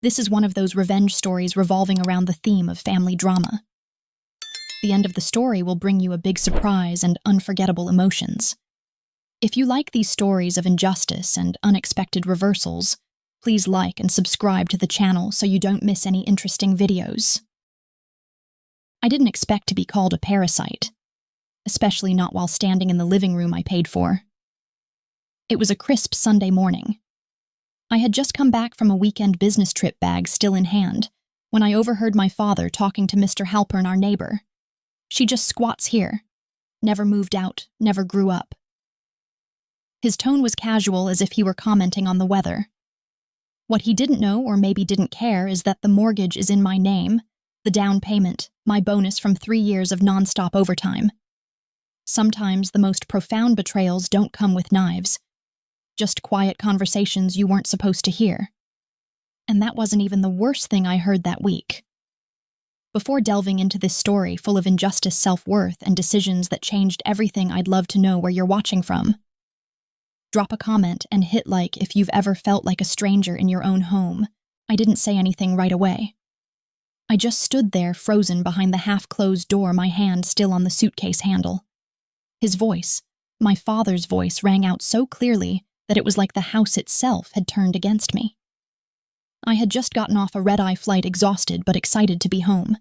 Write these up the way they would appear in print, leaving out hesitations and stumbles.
This is one of those revenge stories revolving around the theme of family drama. The end of the story will bring you a big surprise and unforgettable emotions. If you like these stories of injustice and unexpected reversals, please like and subscribe to the channel so you don't miss any interesting videos. I didn't expect to be called a parasite, especially not while standing in the living room I paid for. It was a crisp Sunday morning. I had just come back from a weekend business trip, bag still in hand, when I overheard my father talking to Mr. Halpern, our neighbor. She just squats here. Never moved out, never grew up. His tone was casual, as if he were commenting on the weather. What he didn't know, or maybe didn't care, is that the mortgage is in my name, the down payment, my bonus from 3 years of nonstop overtime. Sometimes the most profound betrayals don't come with knives. Just quiet conversations you weren't supposed to hear. And that wasn't even the worst thing I heard that week. Before delving into this story full of injustice, self-worth, and decisions that changed everything, I'd love to know where you're watching from. Drop a comment and hit like if you've ever felt like a stranger in your own home. I didn't say anything right away. I just stood there, frozen behind the half-closed door, my hand still on the suitcase handle. His voice, my father's voice, rang out so clearly that it was like the house itself had turned against me. I had just gotten off a red-eye flight, exhausted but excited to be home.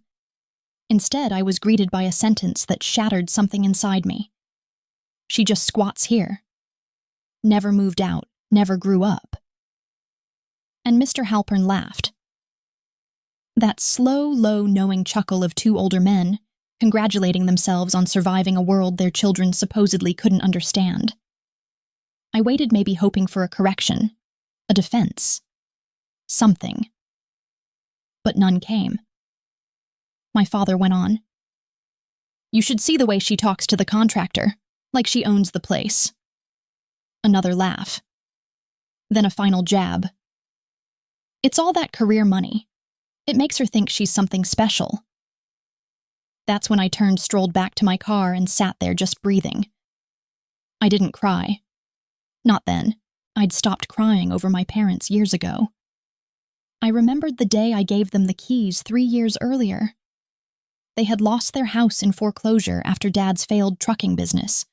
Instead, I was greeted by a sentence that shattered something inside me. She just squats here. Never moved out, never grew up. And Mr. Halpern laughed. That slow, low, knowing chuckle of two older men, congratulating themselves on surviving a world their children supposedly couldn't understand. I waited, maybe hoping for a correction, a defense, something. But none came. My father went on. You should see the way she talks to the contractor, like she owns the place. Another laugh. Then a final jab. It's all that career money. It makes her think she's something special. That's when I turned, strolled back to my car, and sat there just breathing. I didn't cry. Not then. I'd stopped crying over my parents years ago. I remembered the day I gave them the keys 3 years earlier. They had lost their house in foreclosure after Dad's failed trucking business.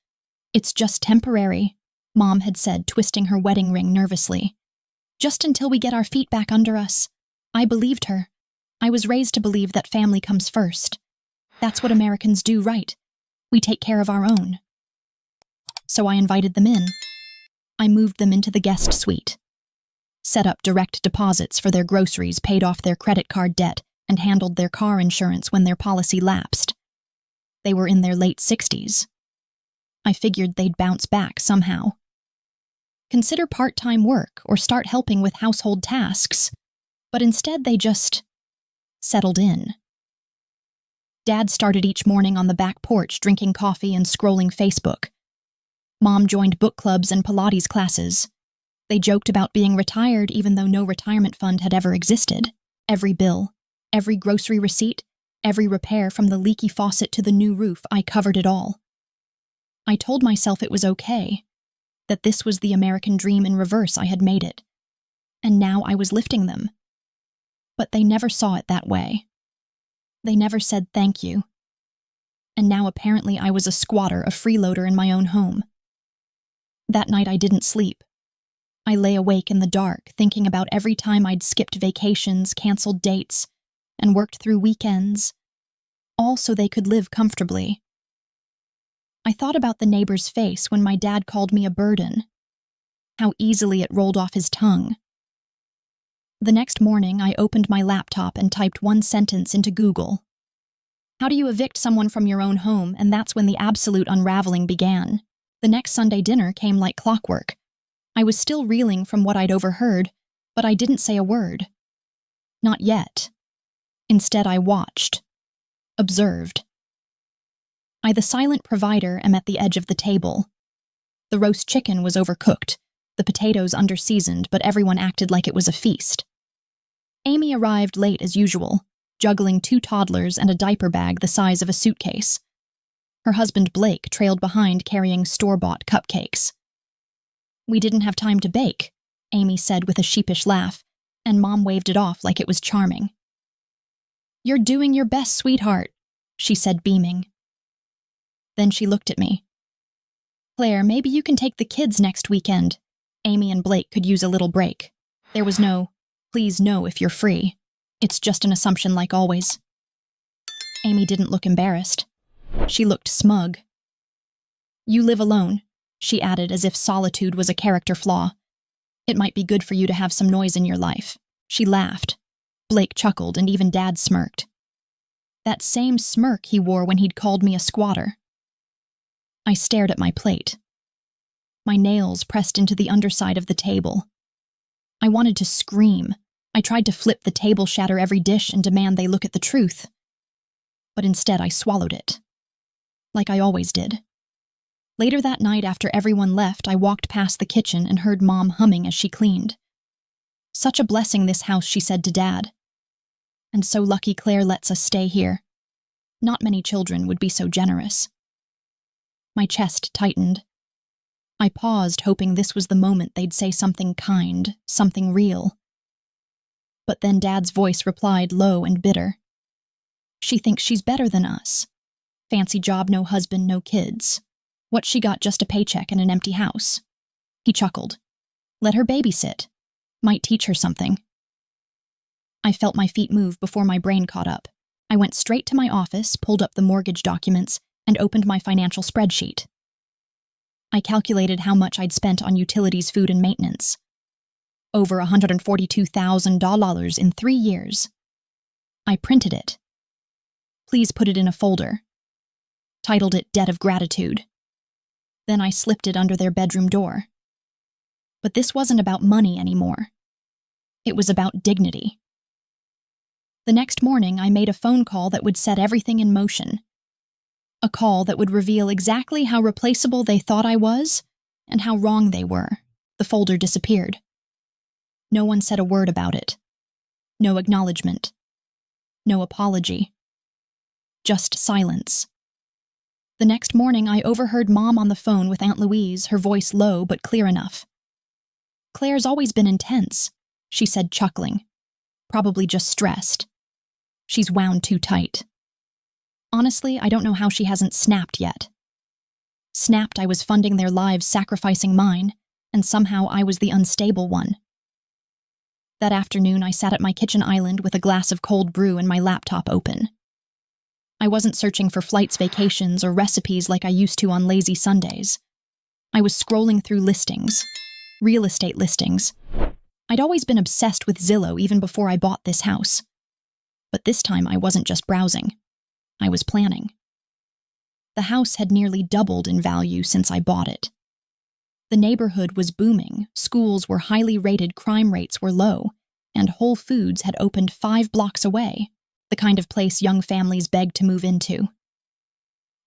It's just temporary, Mom had said, twisting her wedding ring nervously. Just until we get our feet back under us. I believed her. I was raised to believe that family comes first. That's what Americans do, right? We take care of our own. So I invited them in. I moved them into the guest suite, set up direct deposits for their groceries, paid off their credit card debt, and handled their car insurance when their policy lapsed. They were in their late 60s. I figured they'd bounce back somehow. Consider part-time work or start helping with household tasks, but instead they just settled in. Dad started each morning on the back porch, drinking coffee and scrolling Facebook. Mom joined book clubs and Pilates classes. They joked about being retired even though no retirement fund had ever existed. Every bill, every grocery receipt, every repair from the leaky faucet to the new roof, I covered it all. I told myself it was okay, that this was the American dream in reverse. I had made it. And now I was lifting them. But they never saw it that way. They never said thank you. And now apparently I was a squatter, a freeloader in my own home. That night I didn't sleep. I lay awake in the dark, thinking about every time I'd skipped vacations, canceled dates, and worked through weekends, all so they could live comfortably. I thought about the neighbor's face when my dad called me a burden, how easily it rolled off his tongue. The next morning, I opened my laptop and typed one sentence into Google. How do you evict someone from your own home? And that's when the absolute unraveling began. The next Sunday dinner came like clockwork. I was still reeling from what I'd overheard, but I didn't say a word. Not yet. Instead, I watched, observed. I, the silent provider, am at the edge of the table. The roast chicken was overcooked, the potatoes underseasoned, but everyone acted like it was a feast. Amy arrived late as usual, juggling 2 toddlers and a diaper bag the size of a suitcase. Her husband Blake trailed behind, carrying store-bought cupcakes. We didn't have time to bake, Amy said with a sheepish laugh. and Mom waved it off like it was charming. "You're doing your best, sweetheart," she said, beaming. Then she looked at me. "Claire, maybe you can take the kids next weekend. Amy and Blake could use a little break." There was no, "Please no if you're free. It's just an assumption like always." Amy didn't look embarrassed. She looked smug. "You live alone," she added as if solitude was a character flaw. "It might be good for you to have some noise in your life." She laughed. Blake chuckled and even Dad smirked. That same smirk he wore when he'd called me a squatter. I stared at my plate. My nails pressed into the underside of the table. I wanted to scream. I tried to flip the table, shatter every dish, and demand they look at the truth. But instead I swallowed it. Like I always did. Later that night, after everyone left, I walked past the kitchen and heard Mom humming as she cleaned. "Such a blessing, this house," she said to Dad. "And so lucky Claire lets us stay here. Not many children would be so generous." My chest tightened. I paused, hoping this was the moment they'd say something kind, something real. But then Dad's voice replied, low and bitter. "She thinks she's better than us. Fancy job, no husband, no kids. What she got, just a paycheck and an empty house." He chuckled. "Let her babysit. Might teach her something." I felt my feet move before my brain caught up. I went straight to my office, pulled up the mortgage documents, and opened my financial spreadsheet. I calculated how much I'd spent on utilities, food, and maintenance. Over $142,000 in 3 years. I printed it. "Please put it in a folder." Titled it Debt of Gratitude. Then I slipped it under their bedroom door. But this wasn't about money anymore. It was about dignity. The next morning, I made a phone call that would set everything in motion. A call that would reveal exactly how replaceable they thought I was and how wrong they were. The folder disappeared. No one said a word about it. No acknowledgement. No apology. Just silence. The next morning, I overheard Mom on the phone with Aunt Louise, her voice low but clear enough. "Claire's always been intense," she said, chuckling. "Probably just stressed. She's wound too tight. Honestly, I don't know how she hasn't snapped yet." Snapped I was funding their lives, sacrificing mine, and somehow I was the unstable one. That afternoon, I sat at my kitchen island with a glass of cold brew and my laptop open. I wasn't searching for flights, vacations, or recipes like I used to on lazy Sundays. I was scrolling through listings, real estate listings. I'd always been obsessed with Zillow even before I bought this house. But this time I wasn't just browsing. I was planning. The house had nearly doubled in value since I bought it. The neighborhood was booming, schools were highly rated, crime rates were low, and Whole Foods had opened 5 blocks away, the kind of place young families begged to move into.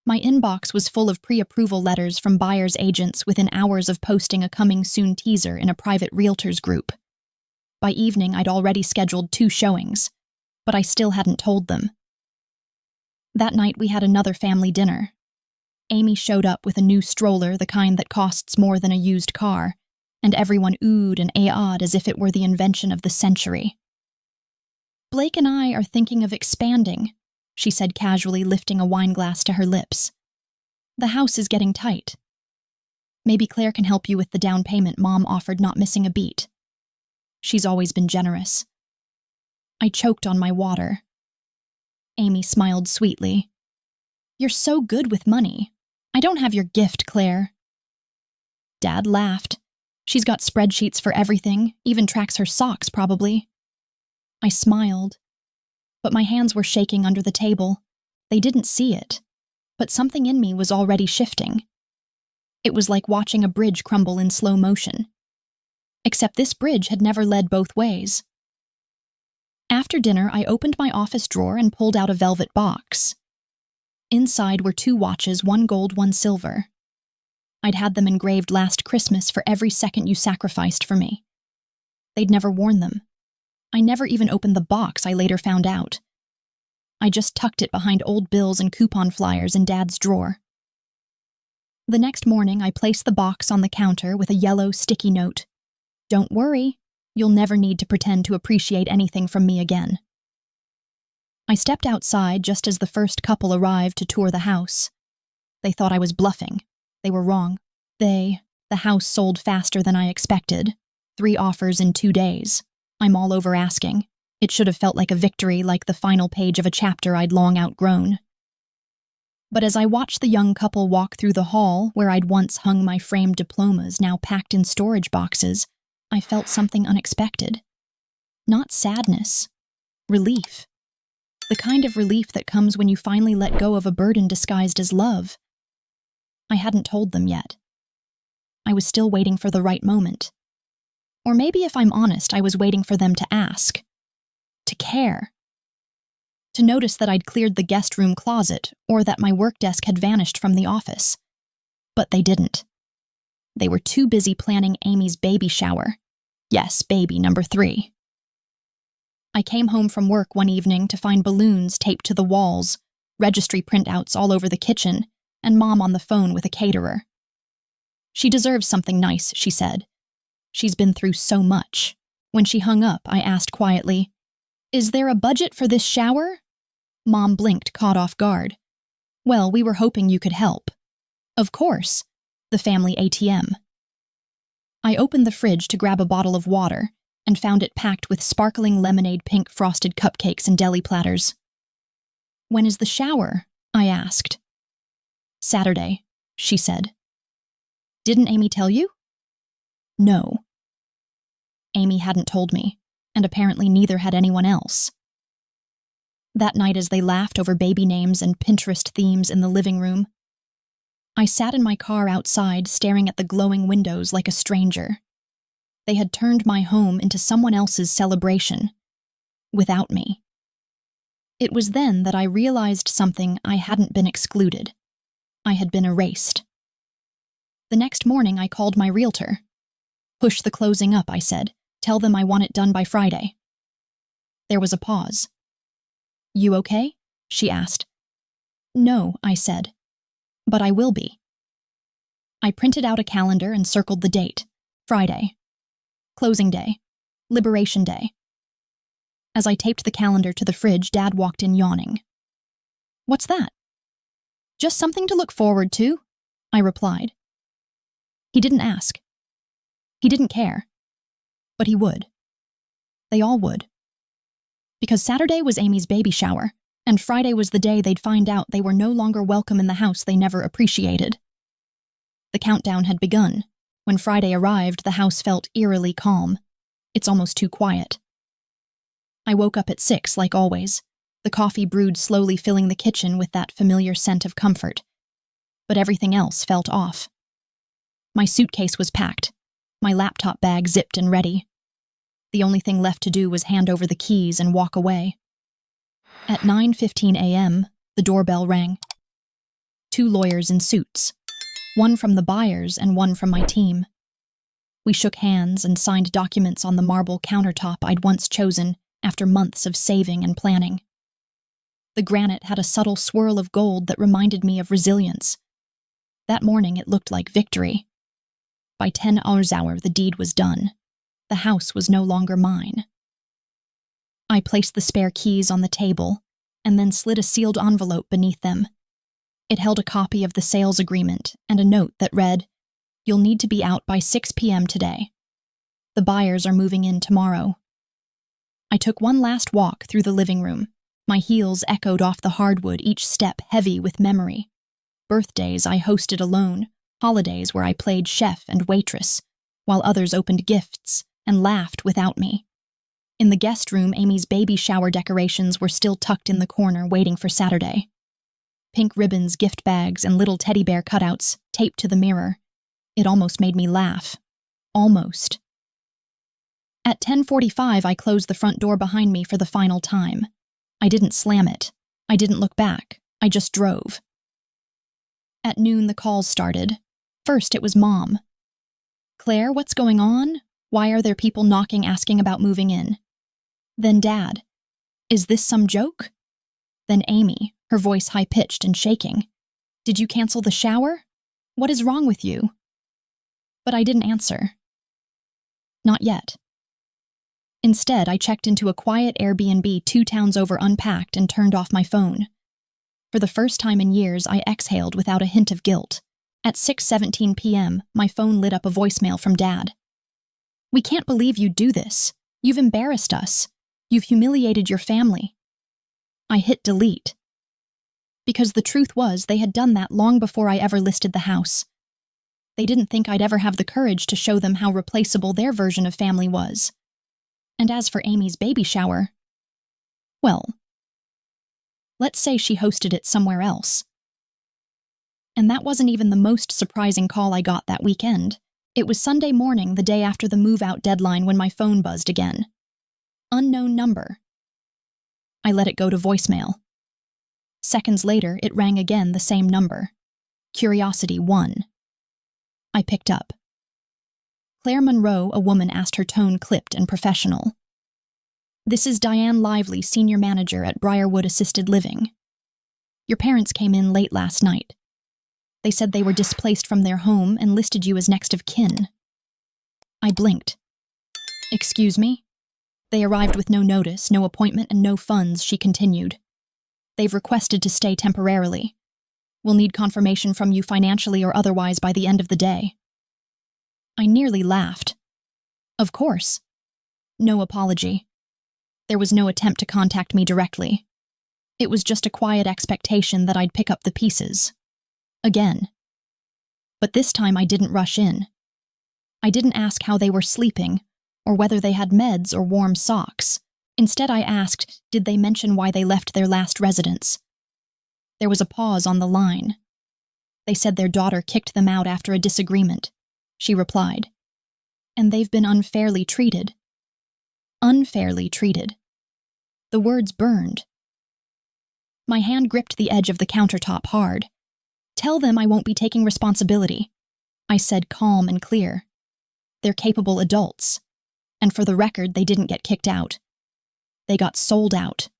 My inbox was full of pre-approval letters from buyers' agents within hours of posting a coming soon teaser in a private realtors group. By evening, I'd already scheduled 2 showings, but I still hadn't told them. That night, we had another family dinner. Amy showed up with a new stroller, the kind that costs more than a used car, and everyone oohed and ah-ah'd as if it were the invention of the century. "Blake and I are thinking of expanding," she said casually, lifting a wine glass to her lips. "The house is getting tight. Maybe Claire can help you with the down payment," Mom offered, not missing a beat. She's always been generous. I choked on my water. Amy smiled sweetly. "You're so good with money. I don't have your gift, Claire." Dad laughed. "She's got spreadsheets for everything, even tracks her socks, probably." I smiled, but my hands were shaking under the table. They didn't see it, but something in me was already shifting. It was like watching a bridge crumble in slow motion. Except this bridge had never led both ways. After dinner, I opened my office drawer and pulled out a velvet box. Inside were 2 watches, one gold, one silver. I'd had them engraved last Christmas for every second you sacrificed for me. They'd never worn them. I never even opened the box, I later found out. I just tucked it behind old bills and coupon flyers in Dad's drawer. The next morning, I placed the box on the counter with a yellow sticky note. "Don't worry, You'll never need to pretend to appreciate anything from me again." I stepped outside just as the first couple arrived to tour the house. They thought I was bluffing. They were wrong. The house sold faster than I expected. 3 offers in 2 days. I'm all over asking. It should have felt like a victory, like the final page of a chapter I'd long outgrown. But as I watched the young couple walk through the hall where I'd once hung my framed diplomas, now packed in storage boxes, I felt something unexpected. Not sadness. Relief. The kind of relief that comes when you finally let go of a burden disguised as love. I hadn't told them yet. I was still waiting for the right moment. Or maybe, if I'm honest, I was waiting for them to ask. To care. To notice that I'd cleared the guest room closet, or that my work desk had vanished from the office. But they didn't. They were too busy planning Amy's baby shower. Yes, baby number 3. I came home from work one evening to find balloons taped to the walls, registry printouts all over the kitchen, and Mom on the phone with a caterer. "She deserves something nice," she said. "She's been through so much." When she hung up, I asked quietly, "Is there a budget for this shower?" Mom blinked, caught off guard. "Well, we were hoping you could help." "Of course. The family ATM." I opened the fridge to grab a bottle of water and found it packed with sparkling lemonade pink frosted cupcakes and deli platters. "When is the shower?" I asked. "Saturday," she said. "Didn't Amy tell you?" "No." Amy hadn't told me, and apparently neither had anyone else. That night, as they laughed over baby names and Pinterest themes in the living room, I sat in my car outside staring at the glowing windows like a stranger. They had turned my home into someone else's celebration, without me. It was then that I realized something. I hadn't been excluded. I had been erased. The next morning, I called my realtor. "Push the closing up," I said. "Tell them I want it done by Friday." There was a pause. "You okay?" she asked. "No," I said. "But I will be." I printed out a calendar and circled the date. Friday. Closing day. Liberation Day. As I taped the calendar to the fridge, Dad walked in yawning. "What's that?" "Just something to look forward to," I replied. He didn't ask. He didn't care. But he would. They all would. Because Saturday was Amy's baby shower, and Friday was the day they'd find out they were no longer welcome in the house they never appreciated. The countdown had begun. When Friday arrived, the house felt eerily calm. It's almost too quiet. I woke up at 6, like always, the coffee brewed slowly filling the kitchen with that familiar scent of comfort. But everything else felt off. My suitcase was packed, my laptop bag zipped and ready. The only thing left to do was hand over the keys and walk away. At 9:15 a.m., the doorbell rang. 2 lawyers in suits, one from the buyers and one from my team. We shook hands and signed documents on the marble countertop I'd once chosen after months of saving and planning. The granite had a subtle swirl of gold that reminded me of resilience. That morning it looked like victory. By 10 hours, the deed was done. The house was no longer mine. I placed the spare keys on the table and then slid a sealed envelope beneath them. It held a copy of the sales agreement and a note that read, "You'll need to be out by 6 p.m. today. The buyers are moving in tomorrow." I took one last walk through the living room. My heels echoed off the hardwood, each step heavy with memory. Birthdays I hosted alone, holidays where I played chef and waitress, while others opened gifts and laughed without me. In the guest room, Amy's baby shower decorations were still tucked in the corner, waiting for Saturday. Pink ribbons, gift bags, and little teddy bear cutouts taped to the mirror. It almost made me laugh. Almost. At 10:45, I closed the front door behind me for the final time. I didn't slam it. I didn't look back. I just drove. At noon, the calls started. First, it was Mom. "Claire, what's going on? Why are there people knocking asking about moving in?" Then Dad. "Is this some joke?" Then Amy, her voice high-pitched and shaking. "Did you cancel the shower? What is wrong with you?" But I didn't answer. Not yet. Instead, I checked into a quiet Airbnb 2 towns over unpacked and turned off my phone. For the first time in years, I exhaled without a hint of guilt. At 6:17 p.m., my phone lit up a voicemail from Dad. "We can't believe you'd do this. You've embarrassed us. You've humiliated your family." I hit delete. Because the truth was, they had done that long before I ever listed the house. They didn't think I'd ever have the courage to show them how replaceable their version of family was. And as for Amy's baby shower, well, let's say she hosted it somewhere else. And that wasn't even the most surprising call I got that weekend. It was Sunday morning, the day after the move-out deadline, when my phone buzzed again. Unknown number. I let it go to voicemail. Seconds later, it rang again, the same number. Curiosity 1. I picked up. Claire Monroe, a woman, asked, her tone clipped and professional. "This is Diane Lively, senior manager at Briarwood Assisted Living. Your parents came in late last night. They said they were displaced from their home and listed you as next of kin." I blinked. "Excuse me?" "They arrived with no notice, no appointment, and no funds," she continued. "They've requested to stay temporarily. We'll need confirmation from you financially or otherwise by the end of the day." I nearly laughed. Of course. No apology. There was no attempt to contact me directly. It was just a quiet expectation that I'd pick up the pieces. Again. But this time I didn't rush in. I didn't ask how they were sleeping, or whether they had meds or warm socks. Instead, I asked, did they mention why they left their last residence? There was a pause on the line. "They said their daughter kicked them out after a disagreement," she replied. "And they've been unfairly treated." Unfairly treated. The words burned. My hand gripped the edge of the countertop hard. "Tell them I won't be taking responsibility," I said, calm and clear. "They're capable adults. And for the record, they didn't get kicked out. They got sold out."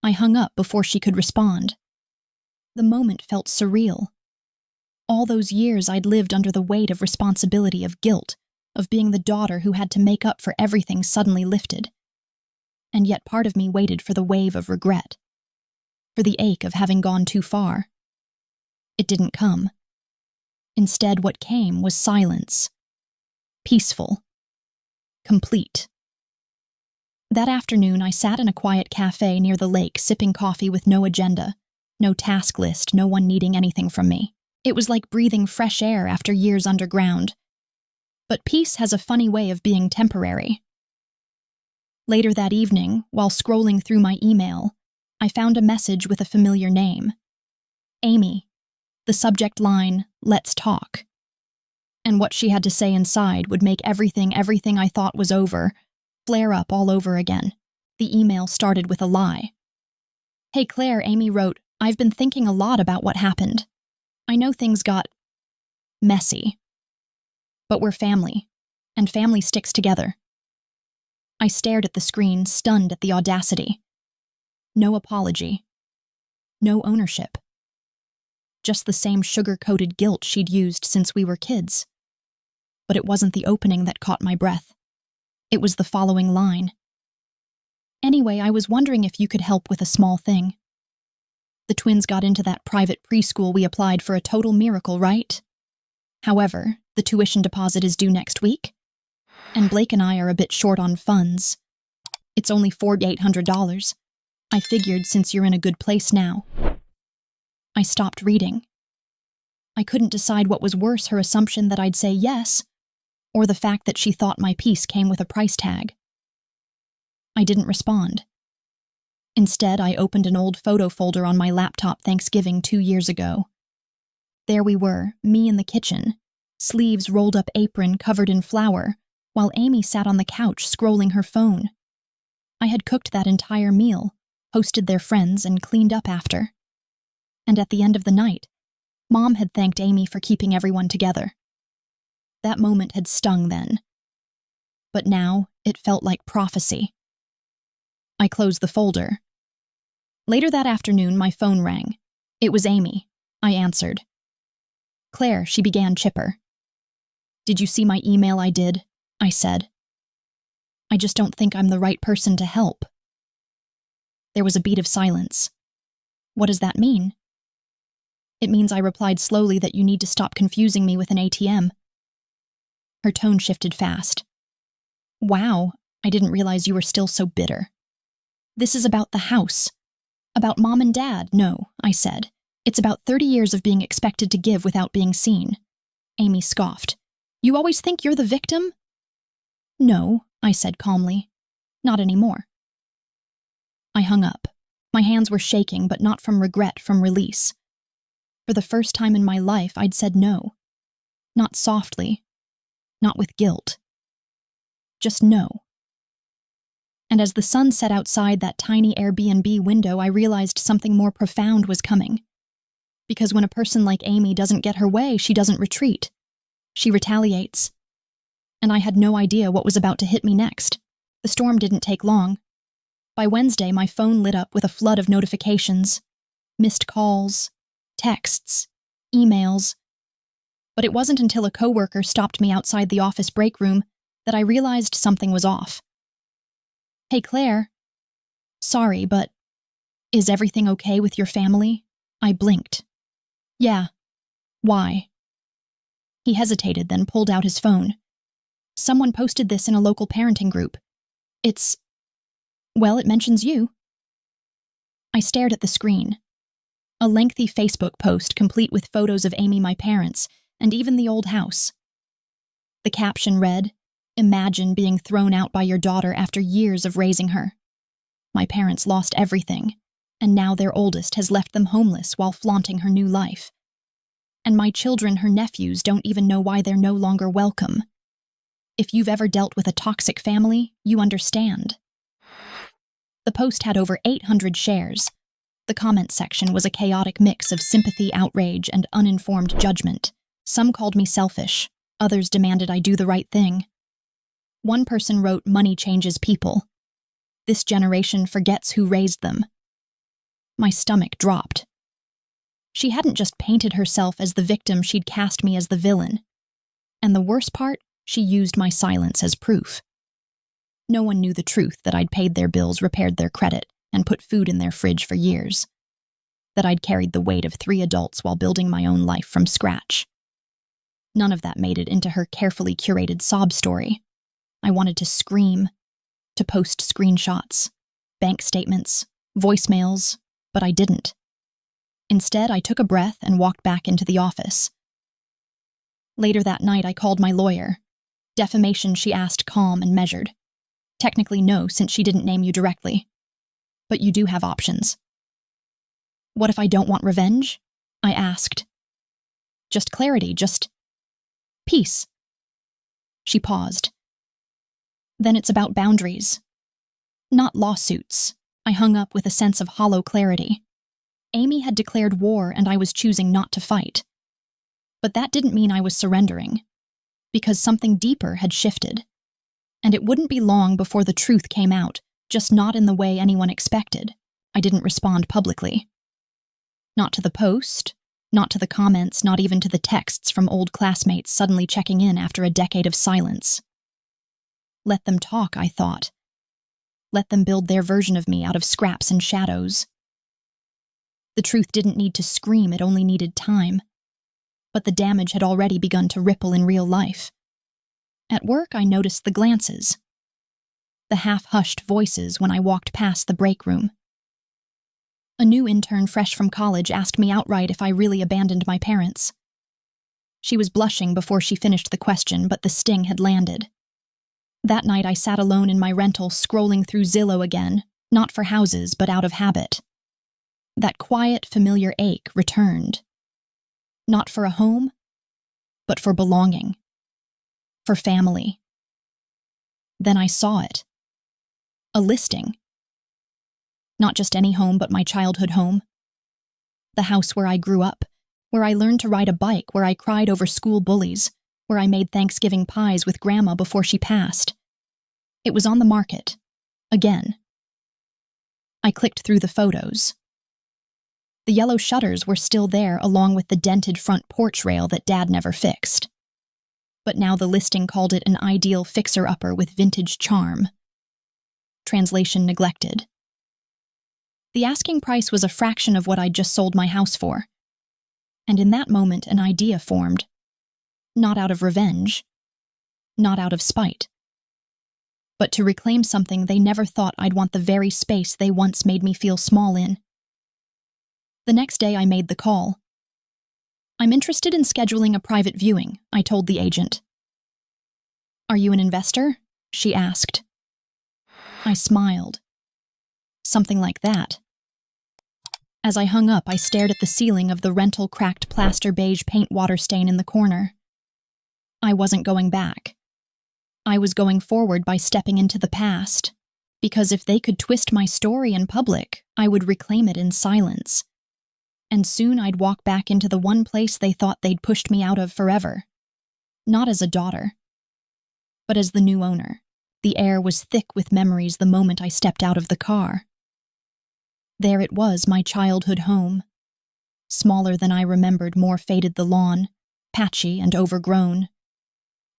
I hung up before she could respond. The moment felt surreal. All those years I'd lived under the weight of responsibility, of guilt, of being the daughter who had to make up for everything suddenly lifted. And yet part of me waited for the wave of regret, for the ache of having gone too far. It didn't come. Instead, what came was silence. Peaceful. Complete. That afternoon, I sat in a quiet cafe near the lake, sipping coffee with no agenda, no task list, no one needing anything from me. It was like breathing fresh air after years underground. But peace has a funny way of being temporary. Later that evening, while scrolling through my email, I found a message with a familiar name. Amy. The subject line, "Let's talk." And what she had to say inside would make everything I thought was over, flare up all over again. The email started with a lie. "Hey Claire," Amy wrote, "I've been thinking a lot about what happened. I know things got messy. But we're family, and family sticks together." I stared at the screen, stunned at the audacity. No apology. No ownership. Just the same sugar-coated guilt she'd used since we were kids. But it wasn't the opening that caught my breath. It was the following line. "Anyway, I was wondering if you could help with a small thing. The twins got into that private preschool we applied for, a total miracle, right? However, the tuition deposit is due next week, and Blake and I are a bit short on funds. It's only $4,800. I figured since you're in a good place now." I stopped reading. I couldn't decide what was worse, her assumption that I'd say yes, or the fact that she thought my piece came with a price tag. I didn't respond. Instead, I opened an old photo folder on my laptop, Thanksgiving 2 years ago. There we were, me in the kitchen, sleeves rolled up, apron covered in flour, while Amy sat on the couch scrolling her phone. I had cooked that entire meal, hosted their friends, and cleaned up after. And at the end of the night, Mom had thanked Amy for keeping everyone together. That moment had stung then. But now, it felt like prophecy. I closed the folder. Later that afternoon, my phone rang. It was Amy. I answered. "Claire," she began, chipper. "Did you see my email?" "I did," I said. I just don't think I'm the right person to help." There was a beat of silence. "What does that mean?" "It means," I replied slowly, "that you need to stop confusing me with an ATM." Her tone shifted fast. "Wow, I didn't realize you were still so bitter. This is about the house. About Mom and Dad." "No," I said. "It's about 30 years of being expected to give without being seen." Amy scoffed. "You always think you're the victim?" "No," I said calmly. "Not anymore." I hung up. My hands were shaking, but not from regret, from release. For the first time in my life, I'd said no. Not softly. Not with guilt. Just no. And as the sun set outside that tiny Airbnb window, I realized something more profound was coming. Because when a person like Amy doesn't get her way, she doesn't retreat. She retaliates. And I had no idea what was about to hit me next. The storm didn't take long. By Wednesday, my phone lit up with a flood of notifications. Missed calls, texts, emails. But it wasn't until a coworker stopped me outside the office break room that I realized something was off. "Hey, Claire. Sorry, but is everything okay with your family?" I blinked. "Yeah. Why?" He hesitated, then pulled out his phone. "Someone posted this in a local parenting group. Well, it mentions you." I stared at the screen. A lengthy Facebook post complete with photos of Amy, my parents, and even the old house. The caption read, "Imagine being thrown out by your daughter after years of raising her. My parents lost everything, and now their oldest has left them homeless while flaunting her new life. And my children, her nephews, don't even know why they're no longer welcome. If you've ever dealt with a toxic family, you understand." The post had over 800 shares. The comment section was a chaotic mix of sympathy, outrage, and uninformed judgment. Some called me selfish. Others demanded I do the right thing. One person wrote, "Money changes people. This generation forgets who raised them." My stomach dropped. She hadn't just painted herself as the victim, she'd cast me as the villain. And the worst part, she used my silence as proof. No one knew the truth, that I'd paid their bills, repaired their credit, and put food in their fridge for years. That I'd carried the weight of 3 adults while building my own life from scratch. None of that made it into her carefully curated sob story. I wanted to scream, to post screenshots, bank statements, voicemails, but I didn't. Instead, I took a breath and walked back into the office. Later that night, I called my lawyer. Defamation, she asked, calm and measured. "Technically no, since she didn't name you directly. But you do have options." "What if I don't want revenge?" I asked. "Just clarity, just peace." She paused. "Then it's about boundaries. Not lawsuits." I hung up with a sense of hollow clarity. Amy had declared war, and I was choosing not to fight. But that didn't mean I was surrendering, because something deeper had shifted. And it wouldn't be long before the truth came out, just not in the way anyone expected. I didn't respond publicly. Not to the post, not to the comments, not even to the texts from old classmates suddenly checking in after a decade of silence. Let them talk, I thought. Let them build their version of me out of scraps and shadows. The truth didn't need to scream, it only needed time. But the damage had already begun to ripple in real life. At work, I noticed the glances. The half-hushed voices when I walked past the break room. A new intern fresh from college asked me outright if I really abandoned my parents. She was blushing before she finished the question, but the sting had landed. That night I sat alone in my rental, scrolling through Zillow again, not for houses, but out of habit. That quiet, familiar ache returned. Not for a home, but for belonging. For family. Then I saw it. A listing. Not just any home, but my childhood home. The house where I grew up, where I learned to ride a bike, where I cried over school bullies, where I made Thanksgiving pies with Grandma before she passed. It was on the market. Again. I clicked through the photos. The yellow shutters were still there, along with the dented front porch rail that Dad never fixed. but now the listing called it an ideal fixer-upper with vintage charm. Translation neglected. The asking price was a fraction of what I'd just sold my house for. And in that moment, an idea formed. Not out of revenge. Not out of spite. But to reclaim something they never thought I'd want, the very space they once made me feel small in. The next day I made the call. "I'm interested in scheduling a private viewing," I told the agent. "Are you an investor?" she asked. I smiled. Something like that. As I hung up, I stared at the ceiling of the rental cracked plaster beige paint water stain in the corner. I wasn't going back. I was going forward by stepping into the past, because if they could twist my story in public, I would reclaim it in silence. And soon I'd walk back into the one place they thought they'd pushed me out of forever. Not as a daughter, but as the new owner. The air was thick with memories the moment I stepped out of the car. There it was, my childhood home. Smaller than I remembered, more faded the lawn, patchy and overgrown.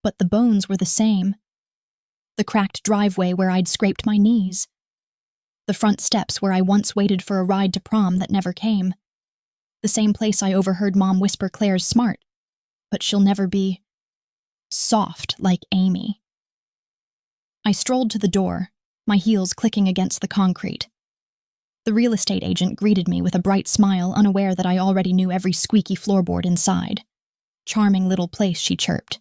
But the bones were the same. The cracked driveway where I'd scraped my knees. The front steps where I once waited for a ride to prom that never came. The same place I overheard Mom whisper Claire's smart, but she'll never be soft like Amy. I strolled to the door, my heels clicking against the concrete. The real estate agent greeted me with a bright smile, unaware that I already knew every squeaky floorboard inside. "Charming little place," she chirped.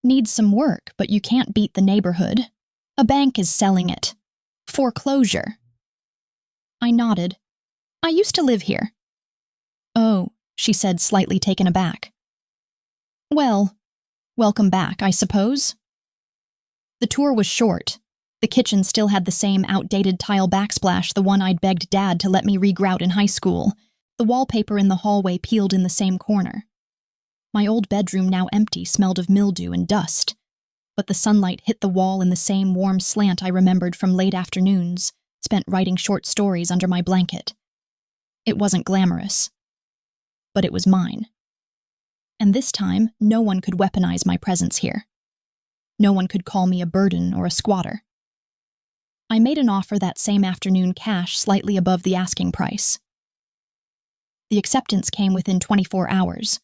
"Needs some work, but you can't beat the neighborhood. A bank is selling it. Foreclosure." I nodded. "I used to live here." "Oh," she said, slightly taken aback. "Well, welcome back, I suppose." The tour was short. The kitchen still had the same outdated tile backsplash, the one I'd begged Dad to let me regrout in high school. The wallpaper in the hallway peeled in the same corner. My old bedroom, now empty, smelled of mildew and dust, but the sunlight hit the wall in the same warm slant I remembered from late afternoons, spent writing short stories under my blanket. It wasn't glamorous, but it was mine. And this time, no one could weaponize my presence here. No one could call me a burden or a squatter. I made an offer that same afternoon, cash slightly above the asking price. The acceptance came within 24 hours.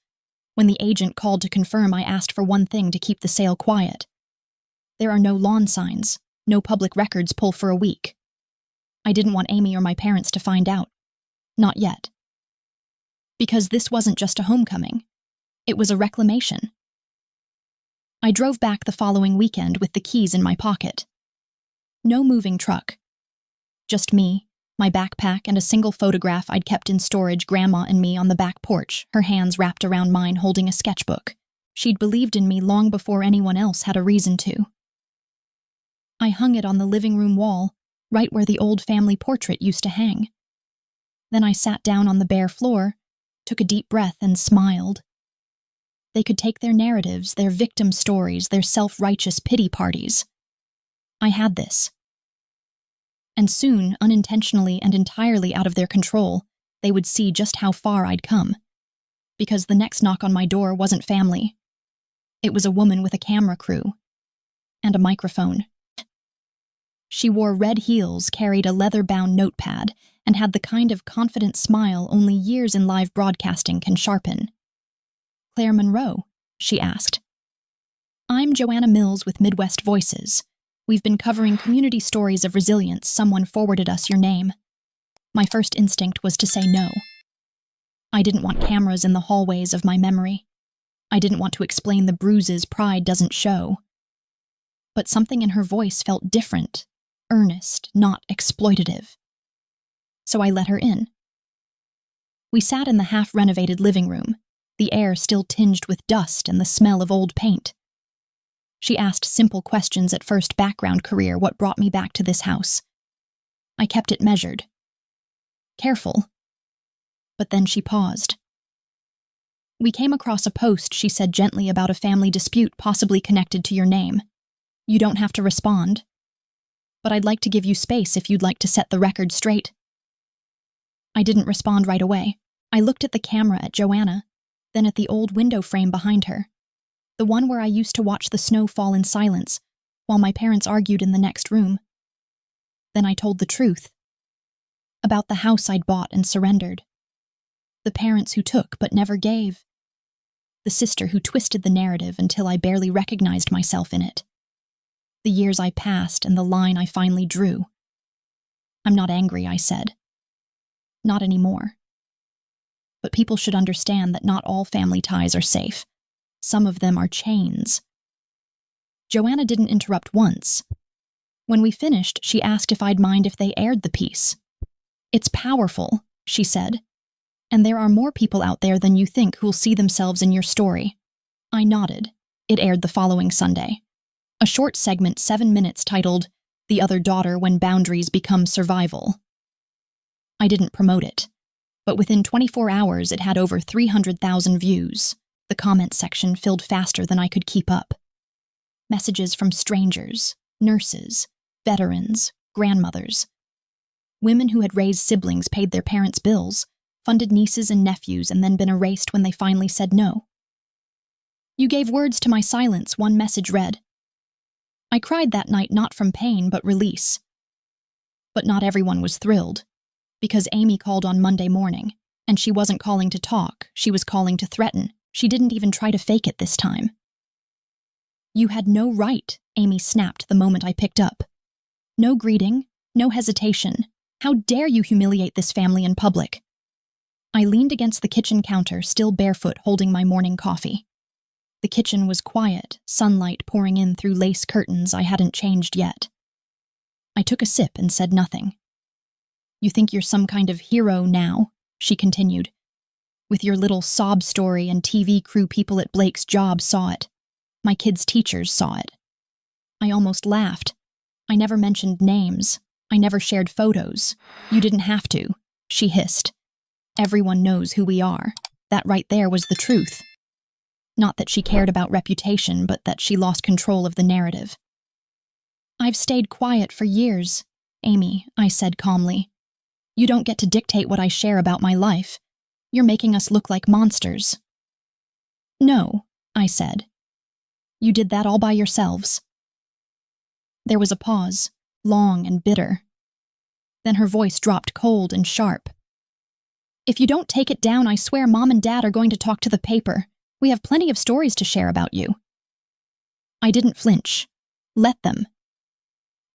When the agent called to confirm, I asked for one thing: to keep the sale quiet. There are no lawn signs, no public records pull for a week. I didn't want Amy or my parents to find out. Not yet. Because this wasn't just a homecoming. It was a reclamation. I drove back the following weekend with the keys in my pocket. No moving truck. Just me, my backpack, and a single photograph I'd kept in storage, Grandma and me on the back porch, her hands wrapped around mine holding a sketchbook. She'd believed in me long before anyone else had a reason to. I hung it on the living room wall, right where the old family portrait used to hang. Then I sat down on the bare floor, took a deep breath, and smiled. They could take their narratives, their victim stories, their self-righteous pity parties. I had this. And soon, unintentionally and entirely out of their control, they would see just how far I'd come. Because the next knock on my door wasn't family. It was a woman with a camera crew. And a microphone. She wore red heels, carried a leather-bound notepad, and had the kind of confident smile only years in live broadcasting can sharpen. "Claire Monroe?" she asked. "I'm Joanna Mills with Midwest Voices. We've been covering community stories of resilience. Someone forwarded us your name." My first instinct was to say no. I didn't want cameras in the hallways of my memory. I didn't want to explain the bruises pride doesn't show. But something in her voice felt different, earnest, not exploitative. So I let her in. We sat in the half-renovated living room, the air still tinged with dust and the smell of old paint. She asked simple questions at first: background, career, what brought me back to this house. I kept it measured. Careful. But then she paused. "We came across a post," she said gently, "about a family dispute possibly connected to your name. You don't have to respond. But I'd like to give you space if you'd like to set the record straight." I didn't respond right away. I looked at the camera, at Joanna, then at the old window frame behind her. The one where I used to watch the snow fall in silence while my parents argued in the next room. Then I told the truth. About the house I'd bought and surrendered. The parents who took but never gave. The sister who twisted the narrative until I barely recognized myself in it. The years I passed and the line I finally drew. I'm not angry, I said. Not anymore. But people should understand that not all family ties are safe. Some of them are chains. Joanna didn't interrupt once. When we finished, she asked if I'd mind if they aired the piece. It's powerful, she said. And there are more people out there than you think who'll see themselves in your story. I nodded. It aired the following Sunday. A short segment, 7 minutes, titled, The Other Daughter When Boundaries Become Survival. I didn't promote it, but within 24 hours it had over 300,000 views. The comment section filled faster than I could keep up. Messages from strangers, nurses, veterans, grandmothers. Women who had raised siblings paid their parents' bills, funded nieces and nephews, and then been erased when they finally said no. You gave words to my silence, one message read. I cried that night not from pain but release. But not everyone was thrilled, because Amy called on Monday morning, and she wasn't calling to talk, she was calling to threaten. She didn't even try to fake it this time. You had no right, Amy snapped the moment I picked up. No greeting, no hesitation. How dare you humiliate this family in public? I leaned against the kitchen counter, still barefoot, holding my morning coffee. The kitchen was quiet, sunlight pouring in through lace curtains I hadn't changed yet. I took a sip and said nothing. You think you're some kind of hero now, she continued. With your little sob story and TV crew, people at Blake's job saw it. My kids' teachers saw it. I almost laughed. I never mentioned names. I never shared photos. You didn't have to, she hissed. Everyone knows who we are. That right there was the truth. Not that she cared about reputation, but that she lost control of the narrative. I've stayed quiet for years, Amy, I said calmly. You don't get to dictate what I share about my life. You're making us look like monsters. No, I said. You did that all by yourselves. There was a pause, long and bitter. Then her voice dropped cold and sharp. If you don't take it down, I swear Mom and Dad are going to talk to the paper. We have plenty of stories to share about you. I didn't flinch. Let them.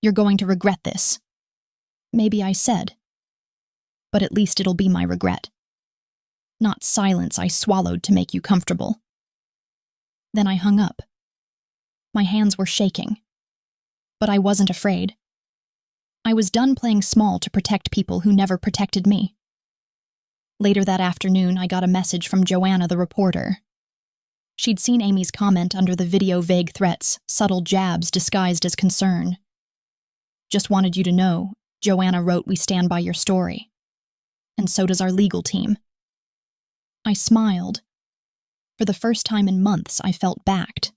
You're going to regret this. Maybe I said. But at least it'll be my regret. Not silence I swallowed to make you comfortable. Then I hung up. My hands were shaking. But I wasn't afraid. I was done playing small to protect people who never protected me. Later that afternoon, I got a message from Joanna, the reporter. She'd seen Amy's comment under the video, vague threats, subtle jabs disguised as concern. Just wanted you to know, Joanna wrote, we stand by your story. And so does our legal team. I smiled. For the first time in months, I felt backed.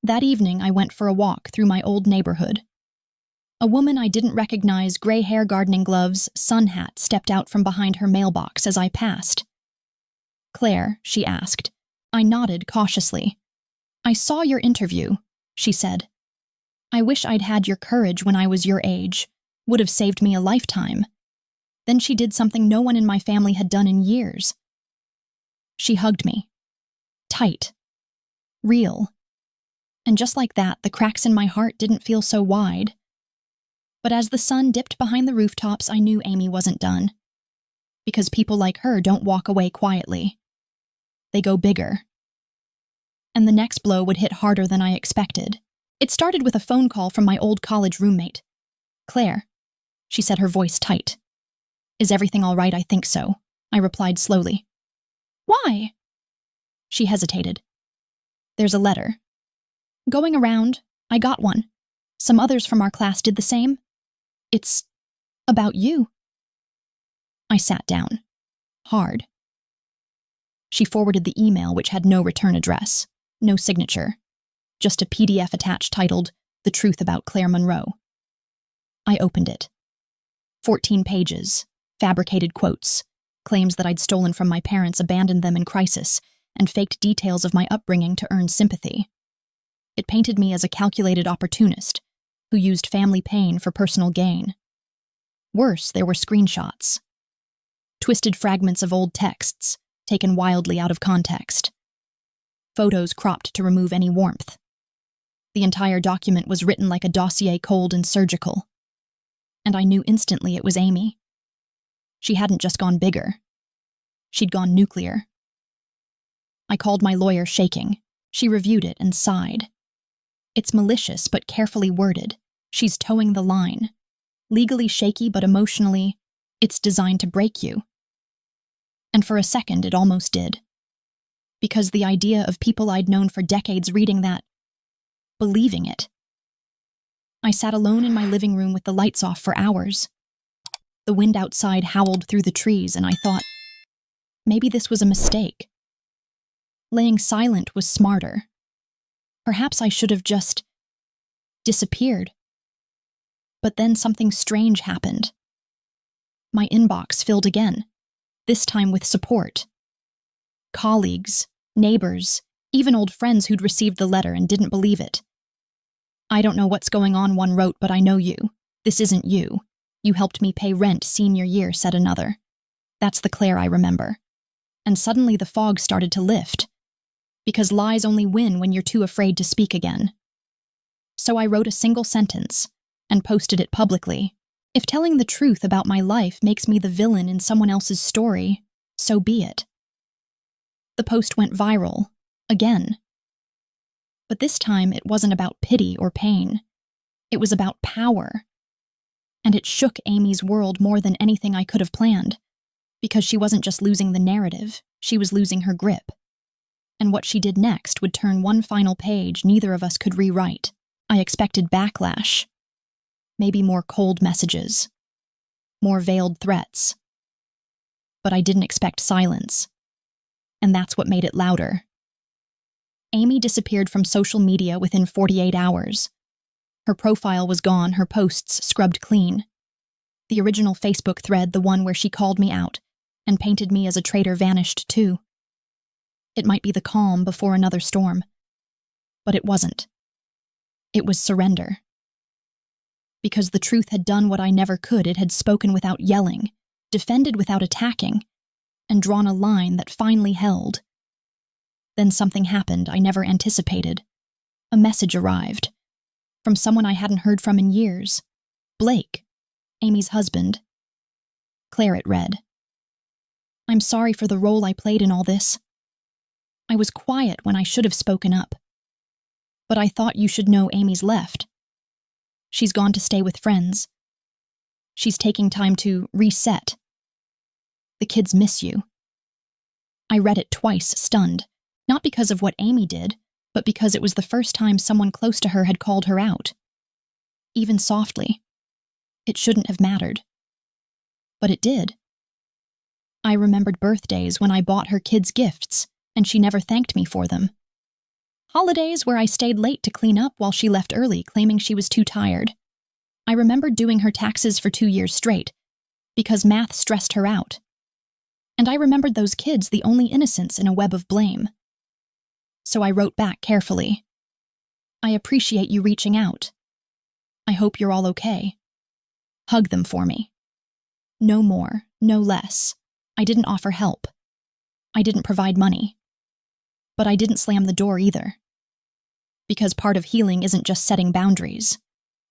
That evening, I went for a walk through my old neighborhood. A woman I didn't recognize, gray hair, gardening gloves, sun hat, stepped out from behind her mailbox as I passed. Claire, she asked. I nodded cautiously. I saw your interview, she said. I wish I'd had your courage when I was your age. Would have saved me a lifetime. Then she did something no one in my family had done in years. She hugged me. Tight. Real. And just like that, the cracks in my heart didn't feel so wide. But as the sun dipped behind the rooftops, I knew Amy wasn't done. Because people like her don't walk away quietly. They go bigger. And the next blow would hit harder than I expected. It started with a phone call from my old college roommate. Claire, she said, her voice tight. Is everything all right? I think so, I replied slowly. Why? She hesitated. There's a letter. Going around, I got one. Some others from our class did the same. It's about you. I sat down. Hard. She forwarded the email, which had no return address, no signature, just a PDF attached titled, The Truth About Claire Monroe. I opened it. 14 pages, fabricated quotes, claims that I'd stolen from my parents, abandoned them in crisis, and faked details of my upbringing to earn sympathy. It painted me as a calculated opportunist who used family pain for personal gain. Worse, there were screenshots. Twisted fragments of old texts, taken wildly out of context. Photos cropped to remove any warmth. The entire document was written like a dossier, cold and surgical. And I knew instantly it was Amy. She hadn't just gone bigger. She'd gone nuclear. I called my lawyer, shaking. She reviewed it and sighed. It's malicious but carefully worded. She's towing the line. Legally shaky but emotionally, it's designed to break you. And for a second, it almost did. Because the idea of people I'd known for decades reading that, believing it. I sat alone in my living room with the lights off for hours. The wind outside howled through the trees, and I thought, maybe this was a mistake. Laying silent was smarter. Perhaps I should have just disappeared. But then something strange happened. My inbox filled again, this time with support. Colleagues, neighbors, even old friends who'd received the letter and didn't believe it. I don't know what's going on, one wrote, but I know you. This isn't you. You helped me pay rent senior year, said another. That's the Claire I remember. And suddenly the fog started to lift. Because lies only win when you're too afraid to speak again. So I wrote a single sentence and posted it publicly. If telling the truth about my life makes me the villain in someone else's story, so be it. The post went viral, again. But this time it wasn't about pity or pain. It was about power. And it shook Amy's world more than anything I could have planned, because she wasn't just losing the narrative, she was losing her grip. And what she did next would turn one final page neither of us could rewrite. I expected backlash. Maybe more cold messages. More veiled threats. But I didn't expect silence. And that's what made it louder. Amy disappeared from social media within 48 hours. Her profile was gone, her posts scrubbed clean. The original Facebook thread, the one where she called me out and painted me as a traitor, vanished too. It might be the calm before another storm. But it wasn't. It was surrender. Because the truth had done what I never could, it had spoken without yelling, defended without attacking, and drawn a line that finally held. Then something happened I never anticipated. A message arrived. From someone I hadn't heard from in years. Blake, Amy's husband. Claire, it read. I'm sorry for the role I played in all this. I was quiet when I should have spoken up. But I thought you should know Amy's left. She's gone to stay with friends. She's taking time to reset. The kids miss you. I read it twice, stunned, not because of what Amy did, but because it was the first time someone close to her had called her out. Even softly. It shouldn't have mattered. But it did. I remembered birthdays when I bought her kids gifts, and she never thanked me for them. Holidays where I stayed late to clean up while she left early, claiming she was too tired. I remembered doing her taxes for 2 years straight, because math stressed her out. And I remembered those kids, the only innocents in a web of blame. So I wrote back carefully. I appreciate you reaching out. I hope you're all okay. Hug them for me. No more, no less. I didn't offer help. I didn't provide money. But I didn't slam the door either. Because part of healing isn't just setting boundaries.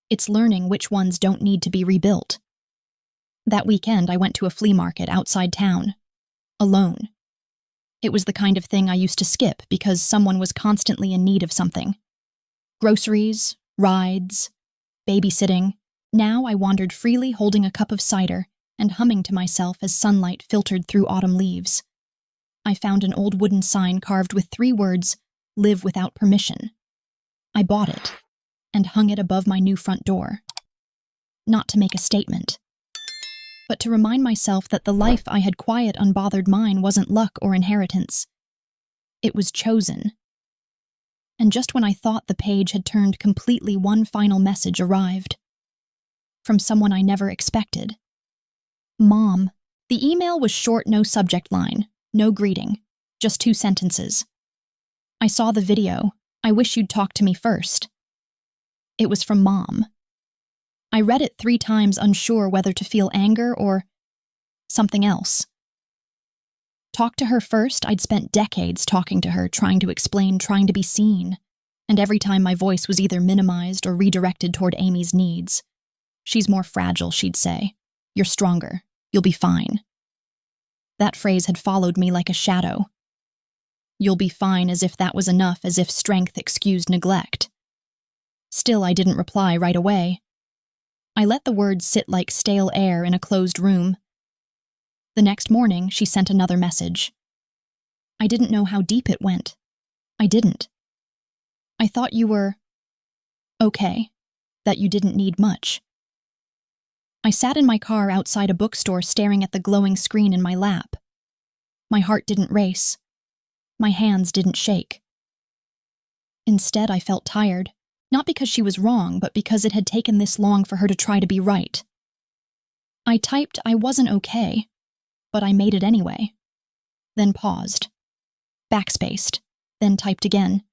It's learning which ones don't need to be rebuilt. That weekend, I went to a flea market outside town. Alone. It was the kind of thing I used to skip because someone was constantly in need of something. Groceries, rides, babysitting. Now I wandered freely, holding a cup of cider and humming to myself as sunlight filtered through autumn leaves. I found an old wooden sign carved with 3 words, "Live without permission." I bought it and hung it above my new front door. Not to make a statement, but to remind myself that the life I had quiet, unbothered mine wasn't luck or inheritance. It was chosen. And just when I thought the page had turned completely, one final message arrived. From someone I never expected. Mom. The email was short, no subject line, no greeting. Just 2 sentences. I saw the video. I wish you'd talk to me first. It was from Mom. I read it 3 times, unsure whether to feel anger or something else. Talk to her first? I'd spent decades talking to her, trying to explain, trying to be seen. And every time my voice was either minimized or redirected toward Amy's needs. She's more fragile, she'd say. You're stronger. You'll be fine. That phrase had followed me like a shadow. You'll be fine, as if that was enough, as if strength excused neglect. Still, I didn't reply right away. I let the words sit like stale air in a closed room. The next morning, she sent another message. I didn't know how deep it went. I didn't. I thought you were okay, that you didn't need much. I sat in my car outside a bookstore staring at the glowing screen in my lap. My heart didn't race. My hands didn't shake. Instead, I felt tired, not because she was wrong, but because it had taken this long for her to try to be right. I typed I wasn't okay, but I made it anyway. Then paused, backspaced, then typed again.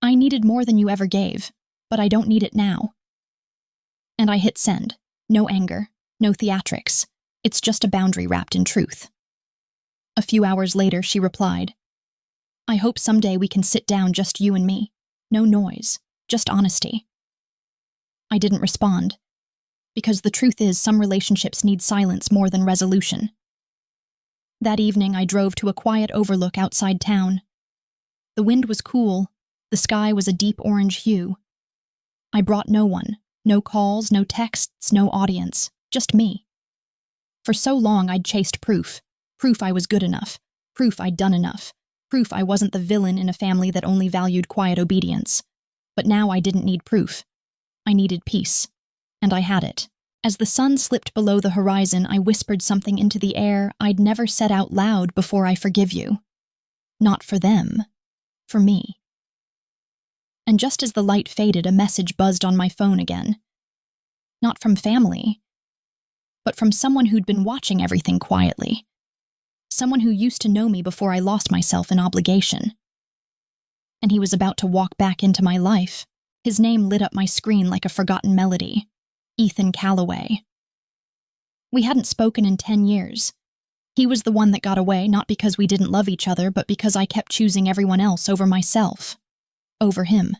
I needed more than you ever gave, but I don't need it now. And I hit send. No anger, no theatrics. It's just a boundary wrapped in truth. A few hours later, she replied, I hope someday we can sit down, just you and me. No noise, just honesty. I didn't respond, because the truth is some relationships need silence more than resolution. That evening, I drove to a quiet overlook outside town. The wind was cool. The sky was a deep orange hue. I brought no one, no calls, no texts, no audience, just me. For so long, I'd chased proof I was good enough, proof I'd done enough, proof I wasn't the villain in a family that only valued quiet obedience. But now I didn't need proof. I needed peace. And I had it. As the sun slipped below the horizon, I whispered something into the air I'd never said out loud before. I forgive you. Not for them. For me. And just as the light faded, a message buzzed on my phone again. Not from family, but from someone who'd been watching everything quietly. Someone who used to know me before I lost myself in obligation. And he was about to walk back into my life. His name lit up my screen like a forgotten melody. Ethan Calloway. We hadn't spoken in 10 years. He was the one that got away, not because we didn't love each other, but because I kept choosing everyone else over myself. Over him.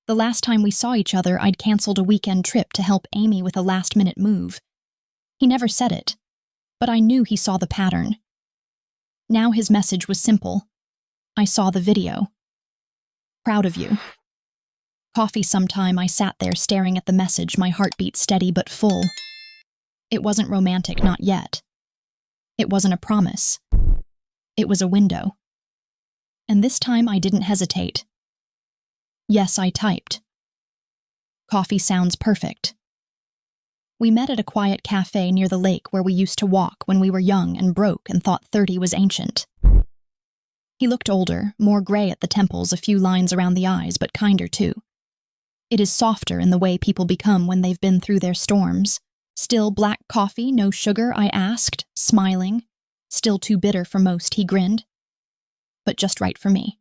The last time we saw each other, I'd canceled a weekend trip to help Amy with a last-minute move. He never said it, but I knew he saw the pattern. Now his message was simple. I saw the video. Proud of you. Coffee sometime. I sat there staring at the message, my heartbeat steady but full. It wasn't romantic, not yet. It wasn't a promise. It was a window. And this time I didn't hesitate. Yes, I typed. Coffee sounds perfect. We met at a quiet cafe near the lake where we used to walk when we were young and broke and thought 30 was ancient. He looked older, more gray at the temples, a few lines around the eyes, but kinder too. It is softer in the way people become when they've been through their storms. Still black coffee, no sugar, I asked, smiling. Still too bitter for most, he grinned. But just right for me.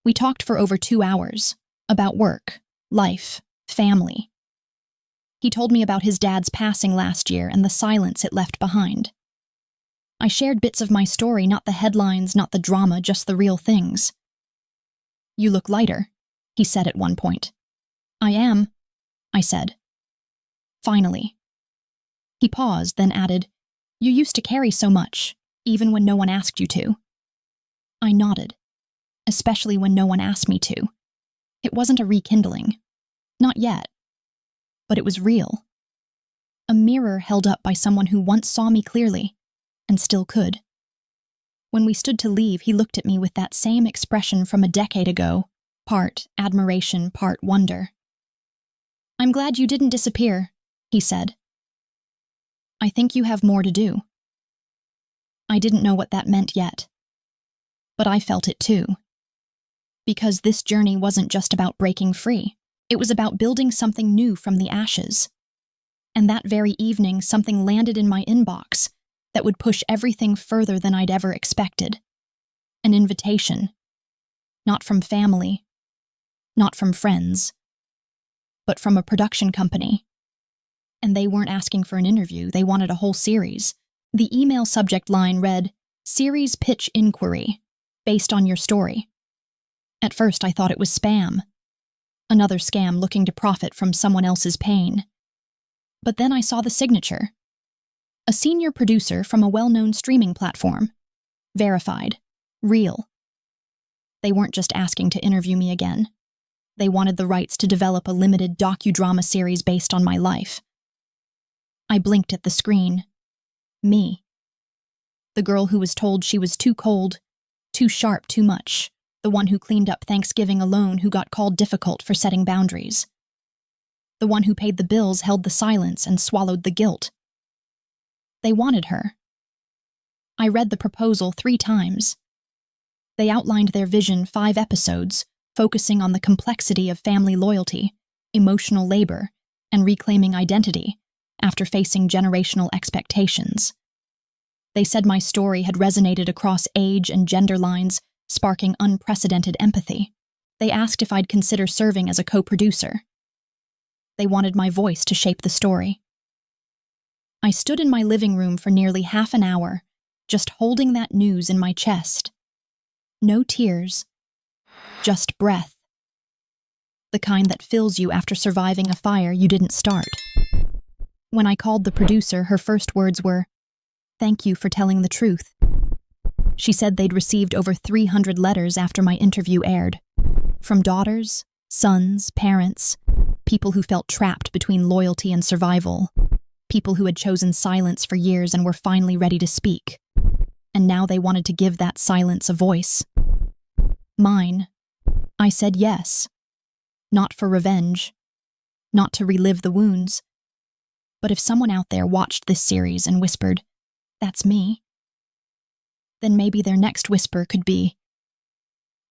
We talked for over 2 hours, about work, life, family. He told me about his dad's passing last year and the silence it left behind. I shared bits of my story, not the headlines, not the drama, just the real things. You look lighter, he said at one point. I am, I said. Finally. He paused, then added, You used to carry so much, even when no one asked you to. I nodded. Especially when no one asked me to. It wasn't a rekindling. Not yet. But it was real. A mirror held up by someone who once saw me clearly, and still could. When we stood to leave, he looked at me with that same expression from a decade ago, part admiration, part wonder. I'm glad you didn't disappear, he said. I think you have more to do. I didn't know what that meant yet. But I felt it too. Because this journey wasn't just about breaking free. It was about building something new from the ashes. And that very evening, something landed in my inbox, that would push everything further than I'd ever expected. An invitation. Not from family, not from friends, but from a production company. And they weren't asking for an interview, they wanted a whole series. The email subject line read, "Series Pitch Inquiry, based on your story." At first I thought it was spam. Another scam looking to profit from someone else's pain. But then I saw the signature. A senior producer from a well-known streaming platform. Verified. Real. They weren't just asking to interview me again. They wanted the rights to develop a limited docudrama series based on my life. I blinked at the screen. Me. The girl who was told she was too cold, too sharp, too much. The one who cleaned up Thanksgiving alone, who got called difficult for setting boundaries. The one who paid the bills, held the silence, and swallowed the guilt. They wanted her. I read the proposal 3 times. They outlined their vision 5 episodes, focusing on the complexity of family loyalty, emotional labor, and reclaiming identity after facing generational expectations. They said my story had resonated across age and gender lines, sparking unprecedented empathy. They asked if I'd consider serving as a co-producer. They wanted my voice to shape the story. I stood in my living room for nearly half an hour, just holding that news in my chest. No tears, just breath. The kind that fills you after surviving a fire you didn't start. When I called the producer, her first words were, "Thank you for telling the truth." She said they'd received over 300 letters after my interview aired. From daughters, sons, parents, people who felt trapped between loyalty and survival, people who had chosen silence for years and were finally ready to speak. And now they wanted to give that silence a voice. Mine. I said yes. Not for revenge. Not to relive the wounds. But if someone out there watched this series and whispered, "That's me," then maybe their next whisper could be,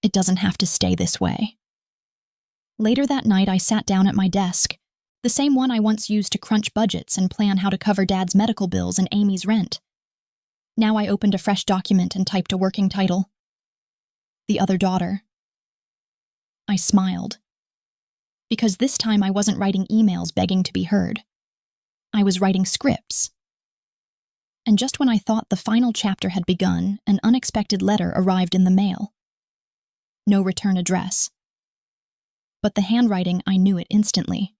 "It doesn't have to stay this way." Later that night, I sat down at my desk, the same one I once used to crunch budgets and plan how to cover Dad's medical bills and Amy's rent. Now I opened a fresh document and typed a working title. The Other Daughter. I smiled. Because this time I wasn't writing emails begging to be heard. I was writing scripts. And just when I thought the final chapter had begun, an unexpected letter arrived in the mail. No return address. But the handwriting, I knew it instantly.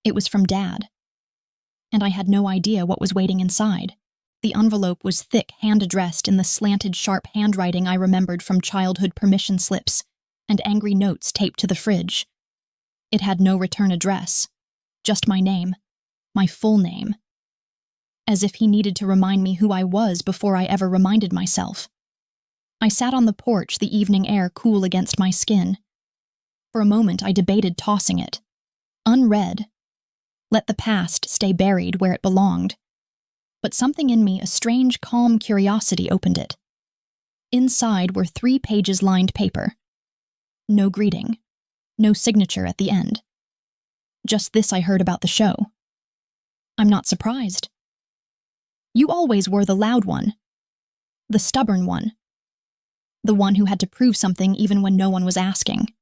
It was from Dad. And I had no idea what was waiting inside. The envelope was thick, hand-addressed in the slanted, sharp handwriting I remembered from childhood permission slips and angry notes taped to the fridge. It had no return address, just my name, my full name. As if he needed to remind me who I was before I ever reminded myself. I sat on the porch, the evening air cool against my skin. For a moment, I debated tossing it. Unread. Let the past stay buried where it belonged. But something in me, a strange, calm curiosity, opened it. Inside were 3 pages lined paper. No greeting. No signature at the end. Just this: I heard about the show. I'm not surprised. You always were the loud one. The stubborn one. The one who had to prove something even when no one was asking.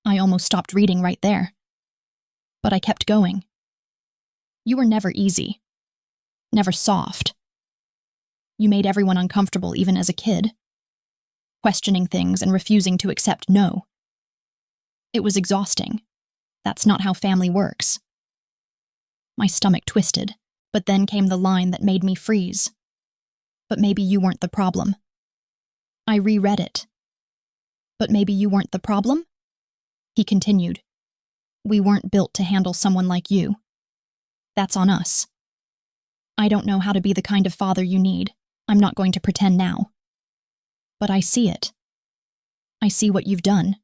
I almost stopped reading right there. But I kept going. You were never easy. Never soft. You made everyone uncomfortable even as a kid. Questioning things and refusing to accept no. It was exhausting. That's not how family works. My stomach twisted, but then came the line that made me freeze. But maybe you weren't the problem. I reread it. But maybe you weren't the problem? He continued. We weren't built to handle someone like you. That's on us. I don't know how to be the kind of father you need. I'm not going to pretend now. But I see it. I see what you've done.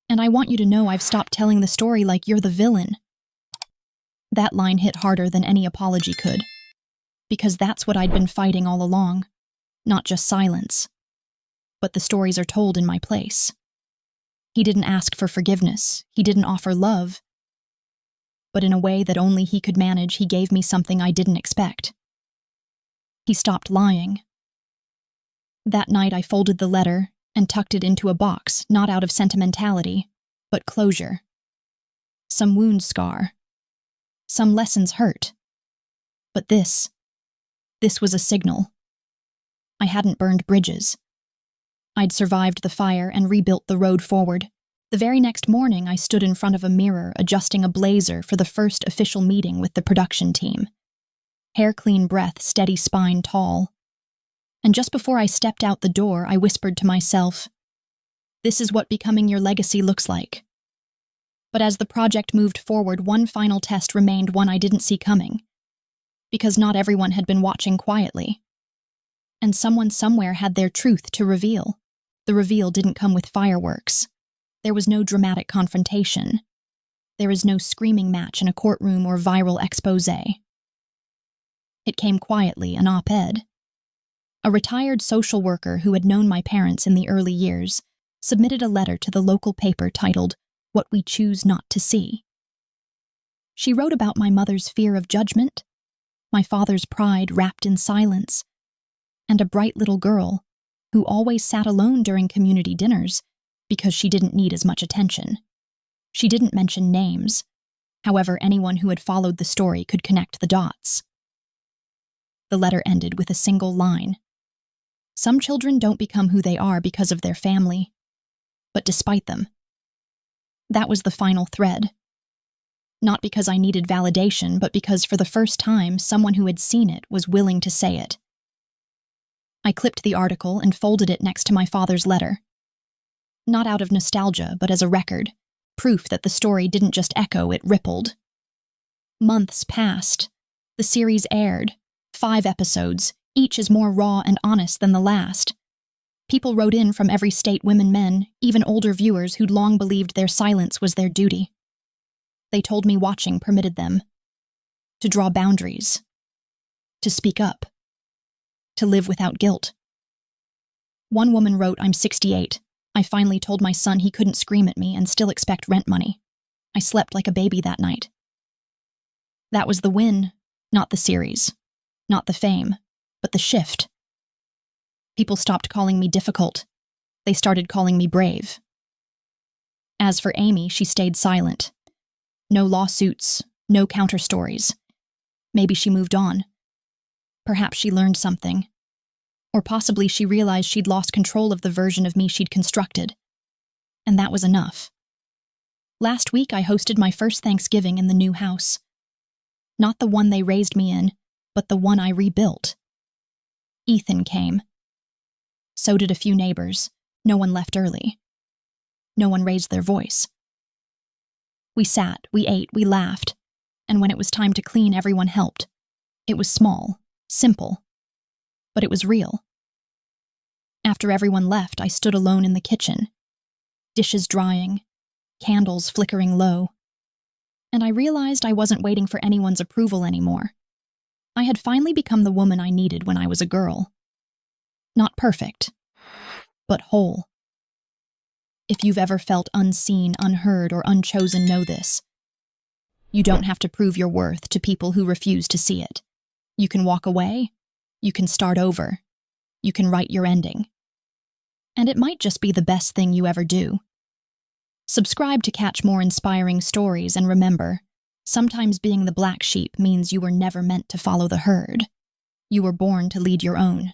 And I want you to know I've stopped telling the story like you're the villain. That line hit harder than any apology could. Because that's what I'd been fighting all along. Not just silence. But the stories are told in my place. He didn't ask for forgiveness. He didn't offer love. But in a way that only he could manage, he gave me something I didn't expect. He stopped lying. That night I folded the letter and tucked it into a box, not out of sentimentality, but closure. Some wound scar. Some lessons hurt. But this was a signal. I hadn't burned bridges. I'd survived the fire and rebuilt the road forward. The very next morning, I stood in front of a mirror adjusting a blazer for the first official meeting with the production team. Hair clean breath, steady spine tall. And just before I stepped out the door, I whispered to myself, "This is what becoming your legacy looks like." But as the project moved forward, one final test remained, one I didn't see coming. Because not everyone had been watching quietly. And someone somewhere had their truth to reveal. The reveal didn't come with fireworks. There was no dramatic confrontation. There is no screaming match in a courtroom or viral exposé. It came quietly, an op-ed. A retired social worker who had known my parents in the early years submitted a letter to the local paper titled, "What We Choose Not to See." She wrote about my mother's fear of judgment, my father's pride wrapped in silence, and a bright little girl who always sat alone during community dinners because she didn't need as much attention. She didn't mention names. However, anyone who had followed the story could connect the dots. The letter ended with a single line. Some children don't become who they are because of their family, but despite them. That was the final thread. Not because I needed validation, but because for the first time, someone who had seen it was willing to say it. I clipped the article and folded it next to my father's letter. Not out of nostalgia, but as a record, proof that the story didn't just echo, it rippled. Months passed. The series aired. 5 episodes, each is more raw and honest than the last. People wrote in from every state, women, men, even older viewers who'd long believed their silence was their duty. They told me watching permitted them to draw boundaries, to speak up, to live without guilt. One woman wrote, "I'm 68. I finally told my son he couldn't scream at me and still expect rent money. I slept like a baby that night." That was the win, not the series, not the fame, but the shift. People stopped calling me difficult. They started calling me brave. As for Amy, she stayed silent. No lawsuits, no counter-stories. Maybe she moved on. Perhaps she learned something. Or possibly she realized she'd lost control of the version of me she'd constructed. And that was enough. Last week, I hosted my first Thanksgiving in the new house. Not the one they raised me in, but the one I rebuilt. Ethan came. So did a few neighbors. No one left early. No one raised their voice. We sat, we ate, we laughed, and when it was time to clean, everyone helped. It was small, simple, but it was real. After everyone left, I stood alone in the kitchen, dishes drying, candles flickering low, and I realized I wasn't waiting for anyone's approval anymore. I had finally become the woman I needed when I was a girl. Not perfect, but whole. If you've ever felt unseen, unheard, or unchosen, know this. You don't have to prove your worth to people who refuse to see it. You can walk away. You can start over. You can write your ending. And it might just be the best thing you ever do. Subscribe to catch more inspiring stories, and remember, sometimes being the black sheep means you were never meant to follow the herd. You were born to lead your own.